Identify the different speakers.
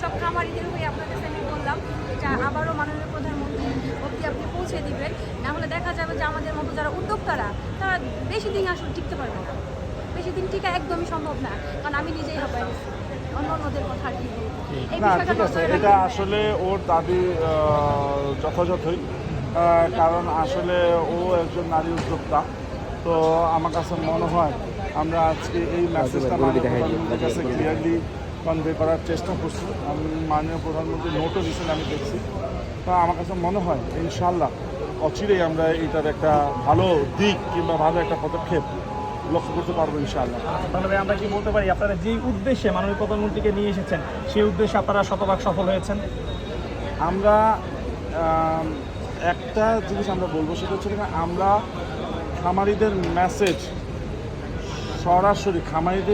Speaker 1: সব খামারিদের হয়ে আপনার কাছে আমি বললাম যে আবারও মাননীয় প্রধানমন্ত্রী অবধি আপনি পৌঁছে দিবেন, না হলে দেখা যাবে যে আমাদের মতো যারা উদ্যোক্তারা তারা বেশি দিন আসলে টিকতে পারবে না, বেশি দিন টিকা একদমই সম্ভব না, কারণ আমি নিজেই হাঁপাই গেছি অন্যদের কথা আর কি বলবো। এই
Speaker 2: না
Speaker 1: বিষয়টা
Speaker 2: ঠিক আছে,
Speaker 1: নজরে
Speaker 2: এটা
Speaker 1: রাখবেন।
Speaker 2: আসলে ওর দাবি যথাযথই, কারণ আসলে ও একজন নারী উদ্যোক্তা। তো আমার কাছে মনে হয় আমরা আজকে এই মেসেজটা মাননীয় প্রধানমন্ত্রীর কাছে ক্লিয়ারলি কনভে করার চেষ্টা করছি। আমি মাননীয় প্রধানমন্ত্রী নোটও দিয়েছেন, আমি দেখছি। তো আমার কাছে মনে হয় ইনশাল্লাহ অচিরেই আমরা এটার একটা ভালো দিক কিংবা ভালো একটা পদক্ষেপ লক্ষ্য করতে পারবো ইনশাআল্লাহ।
Speaker 3: তাহলে আমরা কি বলতে পারি আপনারা যেই উদ্দেশ্যে মাননীয় প্রধানমন্ত্রীকে নিয়ে এসেছেন সেই উদ্দেশ্যে আপনারা শতভাগ সফল হয়েছেন?
Speaker 2: আমরা একটা জিনিস আমরা বলবো, সেটা হচ্ছে কি, আমরা খামারিদের মেসেজ সরাসরি খামারিদের